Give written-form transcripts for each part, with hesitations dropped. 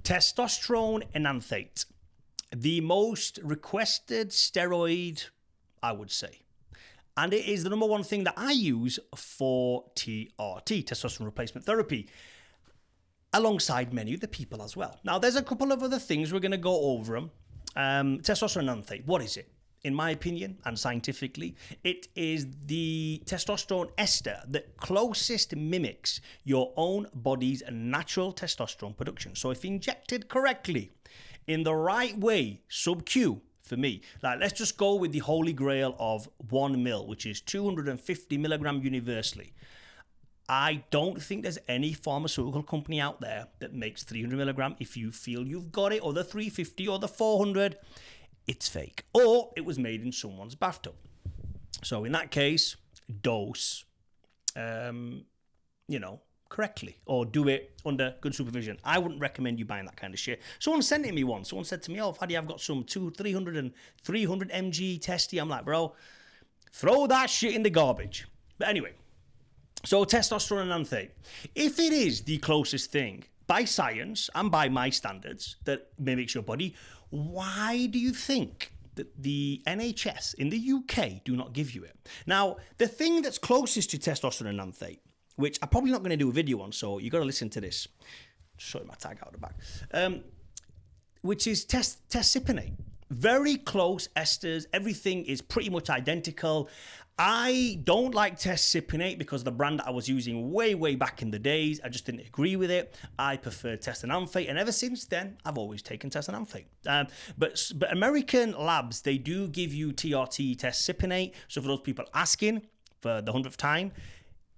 Testosterone Enanthate. The most requested steroid, I would say. And it is the number one thing that I use for TRT, testosterone replacement therapy, alongside many other people as well. Now, there's a couple of other things. We're going to go over them. Testosterone enanthate, what is it? In my opinion, and scientifically, it is the testosterone ester that closest mimics your own body's natural testosterone production. So if injected correctly, in the right way, sub-Q, for me, like let's just go with the holy grail of 1 mil, which is 250 milligram universally. I don't think there's any pharmaceutical company out there that makes 300 milligram. If you feel you've got it, or the 350 or the 400, it's fake, or it was made in someone's bathtub. So in that case, dose, correctly, or do it under good supervision. I wouldn't recommend you buying that kind of shit. Someone sent it me once. Someone said to me, "Oh, Fadi, I've got some 300 mg testy." I'm like, bro, throw that shit in the garbage. But anyway, so testosterone enanthate. If it is the closest thing by science and by my standards that mimics your body, why do you think that the NHS in the UK do not give you it? Now, the thing that's closest to testosterone enanthate, which I'm probably not going to do a video on, so you got to listen to this. Showing my tag out the back. Which is tescipinate. Very close esters. Everything is pretty much identical. I don't like tescipinate because the brand that I was using way back in the days, I just didn't agree with it. I prefer testosterone, and ever since then, I've always taken testosterone. But American labs, they do give you TRT tescipinate. So for those people asking for the 100th time,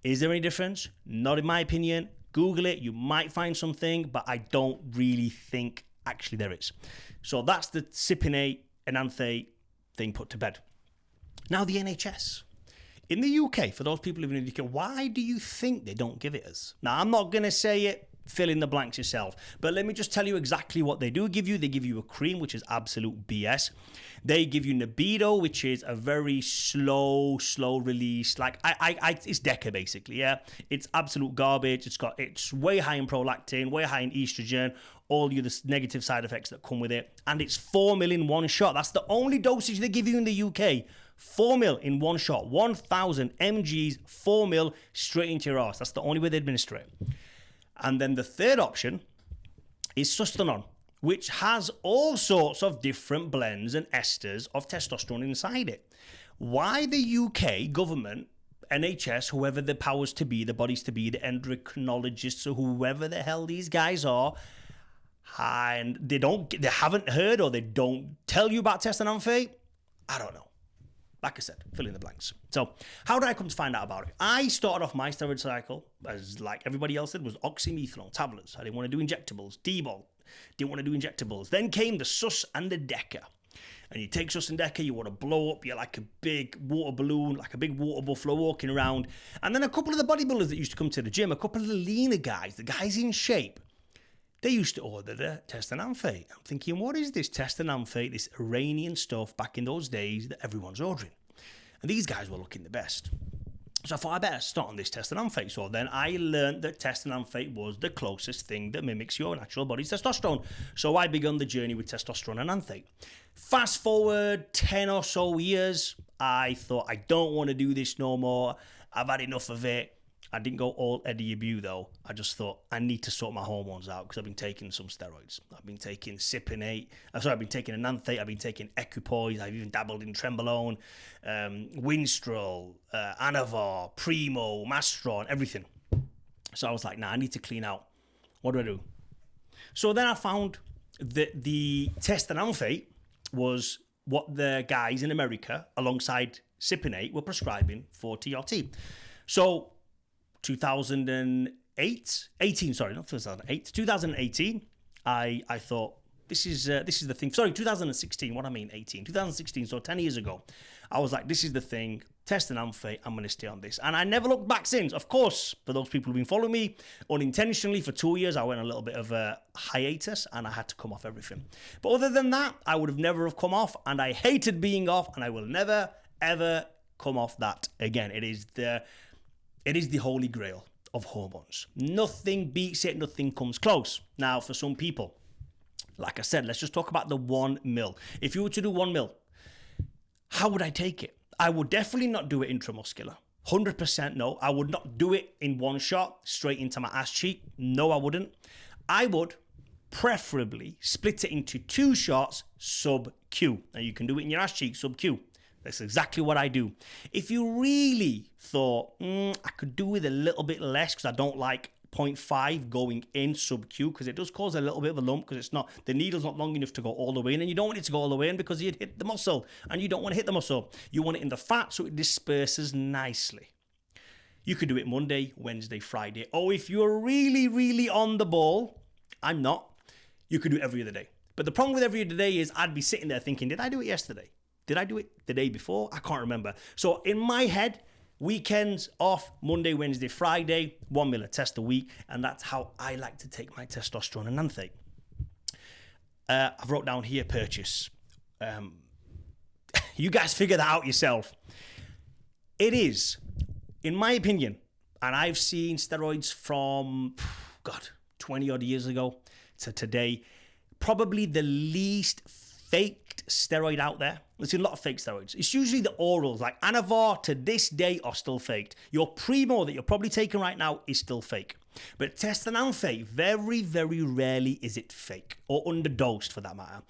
is there any difference? Not in my opinion. Google it. You might find something, but I don't really think actually there is. So that's the cipinate enanthate thing put to bed. Now the NHS. In the UK, for those people living in the UK, why do you think they don't give it us? Now, I'm not going to say it. Fill in the blanks yourself. But let me just tell you exactly what they do give you. They give you a cream, which is absolute BS. They give you Nebido, which is a very slow release. Like, it's Deca, basically, yeah? It's absolute garbage. It's way high in prolactin, way high in estrogen, all the other negative side effects that come with it. And it's 4 mil in one shot. That's the only dosage they give you in the UK. 4 mil in one shot. 1,000 mgs, 4 mil straight into your arse. That's the only way they administer it. And then the third option is Sustanon, which has all sorts of different blends and esters of testosterone inside it. Why the UK government, NHS, whoever the powers to be, the bodies to be, the endocrinologists, or whoever the hell these guys are, and they haven't heard or they don't tell you about testosterone, I don't know. Like I said, fill in the blanks. So how did I come to find out about it? I started off my steroid cycle, as like everybody else did, was oxymethylone tablets. I didn't want to do injectables. D-bol, didn't want to do injectables. Then came the sus and the deca. And you take sus and deca, you want to blow up, you're like a big water balloon, like a big water buffalo walking around. And then a couple of the bodybuilders that used to come to the gym, a couple of the leaner guys, the guys in shape, they used to order the testosterone. I'm thinking, what is this testosterone, this Iranian stuff back in those days that everyone's ordering? And these guys were looking the best. So I thought I better start on this testosterone. So then I learned that testosterone was the closest thing that mimics your natural body's testosterone. So I began the journey with testosterone enanthate. Fast forward 10 or so years, I thought I don't want to do this no more. I've had enough of it. I didn't go all Eddie Abu though. I just thought I need to sort my hormones out because I've been taking some steroids. I've been taking cipinate. I've been taking enanthate. I've been taking equipoise. I've even dabbled in trenbolone, Winstrol, Anavar, Primo, Mastron, everything. So I was like, nah, I need to clean out. What do I do? So then I found that the testosterone was what the guys in America, alongside cipinate, were prescribing for TRT. So 2018, I thought this is the thing. Sorry, 2016. What I mean, 18. 2016. So 10 years ago, I was like, this is the thing. Testosterone, I'm going to stay on this, and I never looked back since. Of course, for those people who've been following me, unintentionally for 2 years, I went on a little bit of a hiatus, and I had to come off everything. But other than that, I would have never have come off, and I hated being off, and I will never ever come off that again. It is the holy grail of hormones. Nothing beats it, nothing comes close. Now, for some people, Like I said, let's just talk about the 1 mil. If you were to do 1 mil, how would I take it? I would definitely not do it intramuscular. 100% no. I would not do it in one shot straight into my ass cheek. No, I wouldn't. I would preferably split it into 2 shots sub-Q. Now you can do it in your ass cheek sub-Q. That's exactly what I do. If you really thought, I could do with a little bit less because I don't like 0.5 going in sub-Q, because it does cause a little bit of a lump, because the needle's not long enough to go all the way in, and you don't want it to go all the way in because you'd hit the muscle, and you don't want to hit the muscle. You want it in the fat so it disperses nicely. You could do it Monday, Wednesday, Friday. Or if you're really, really on the ball, I'm not, you could do it every other day. But the problem with every other day is I'd be sitting there thinking, did I do it yesterday? Did I do it the day before? I can't remember. So in my head, weekends off, Monday, Wednesday, Friday, 1 mil test a week, and that's how I like to take my testosterone enanthate. I've wrote down here purchase. You guys figure that out yourself. It is, in my opinion, and I've seen steroids from, 20 odd years ago to today, probably the least faked steroid out there. There's a lot of fake steroids. It's usually the orals, like Anavar to this day are still faked. Your Primo that you're probably taking right now is still fake. But Testosterone Enanthate, very, very rarely is it fake, or underdosed for that matter.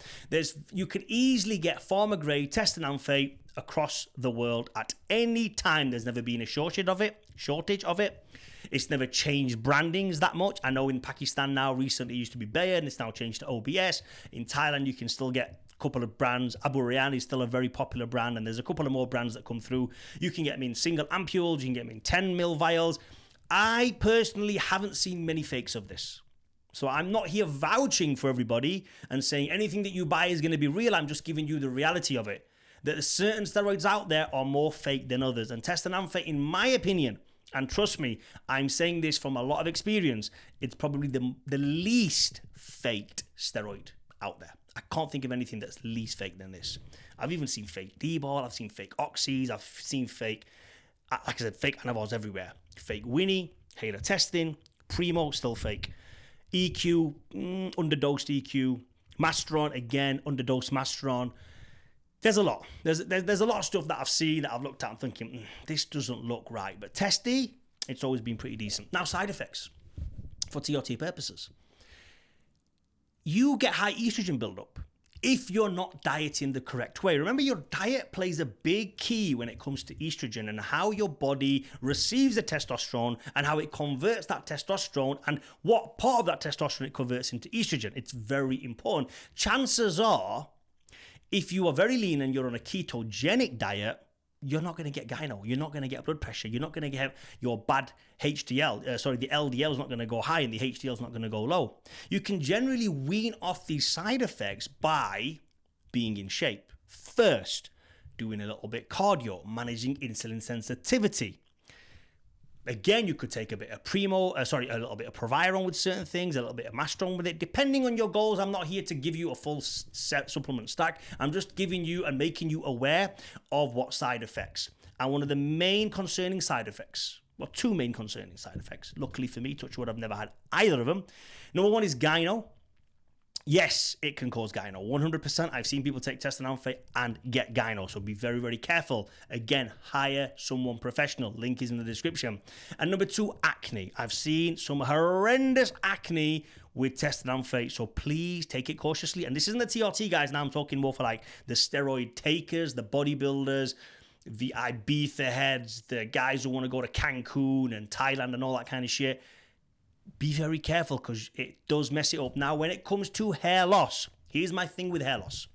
You can easily get pharma grade Testosterone Enanthate across the world at any time. There's never been a shortage of it. It's never changed brandings that much. I know in Pakistan now, recently it used to be Bayer and it's now changed to OBS. In Thailand, you can still get a couple of brands. Abu Rayyan is still a very popular brand, and there's a couple of more brands that come through. You can get them in single ampules, you can get them in 10 mil vials. I personally haven't seen many fakes of this. So I'm not here vouching for everybody and saying anything that you buy is going to be real. I'm just giving you the reality of it. That certain steroids out there are more fake than others. And Testosterone Enanthate, in my opinion, and trust me, I'm saying this from a lot of experience, it's probably the least faked steroid out there. I can't think of anything that's least fake than this. I've even seen fake D-ball, I've seen fake oxys, I've seen fake, like I said, fake anabolics everywhere. Fake Winnie, Halo testing, Primo, still fake. EQ, underdosed EQ. Masteron, again, underdosed Masteron. There's a lot. There's a lot of stuff that I've seen, that I've looked at and thinking, this doesn't look right. But Testy, it's always been pretty decent. Now, side effects for TRT purposes. You get high estrogen buildup if you're not dieting the correct way. Remember, your diet plays a big key when it comes to estrogen and how your body receives the testosterone and how it converts that testosterone and what part of that testosterone it converts into estrogen. It's very important. Chances are, if you are very lean and you're on a ketogenic diet, you're not going to get gyno. You're not going to get blood pressure. You're not going to get your bad HDL. The LDL is not going to go high and the HDL is not going to go low. You can generally wean off these side effects by being in shape. First, doing a little bit cardio, managing insulin sensitivity. Again, you could take a bit of a little bit of Proviron with certain things, a little bit of Masteron with it, depending on your goals. I'm not here to give you a full set supplement stack. I'm just giving you and making you aware of what side effects. And one of the main concerning side effects, well, two main concerning side effects. Luckily for me, touch wood, I've never had either of them. Number one is gyno. Yes, it can cause gyno. 100%. I've seen people take Testosterone Enanthate and get gyno. So be very, very careful. Again, hire someone professional. Link is in the description. And number two, acne. I've seen some horrendous acne with Testosterone Enanthate. So please take it cautiously. And this isn't the TRT guys. Now I'm talking more for like the steroid takers, the bodybuilders, the Ibiza heads, the guys who want to go to Cancun and Thailand and all that kind of shit. Be very careful because it does mess it up. Now, when it comes to hair loss, here's my thing with hair loss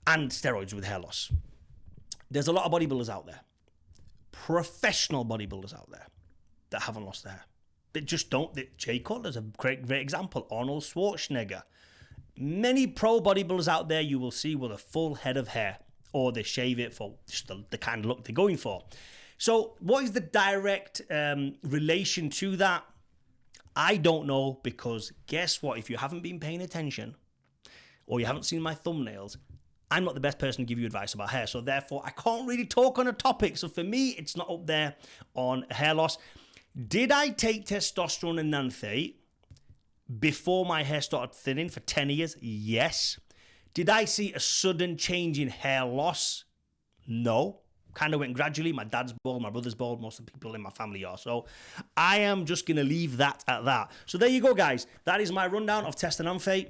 and steroids with hair loss. There's a lot of bodybuilders out there, professional bodybuilders out there that haven't lost their hair. They just don't. Jay Cutler's a great example. Arnold Schwarzenegger. Many pro bodybuilders out there you will see with a full head of hair, or they shave it for just the kind of look they're going for. So what is the direct relation to that? I don't know, because guess what? If you haven't been paying attention or you haven't seen my thumbnails, I'm not the best person to give you advice about hair. So therefore, I can't really talk on a topic. So for me, it's not up there on hair loss. Did I take Testosterone Enanthate before my hair started thinning for 10 years? Yes. Did I see a sudden change in hair loss? No. Kind of went gradually. My dad's bald, my brother's bald, most of the people in my family are. So I am just going to leave that at that. So there you go, guys. That is my rundown of Testosterone Enanthate.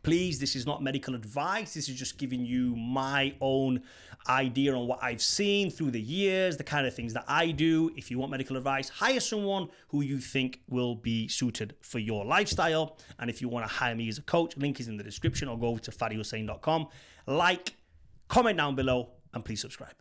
Please, this is not medical advice. This is just giving you my own idea on what I've seen through the years, the kind of things that I do. If you want medical advice, hire someone who you think will be suited for your lifestyle. And if you want to hire me as a coach, link is in the description, or go over to fadihussain.com. Like, comment down below, and please subscribe.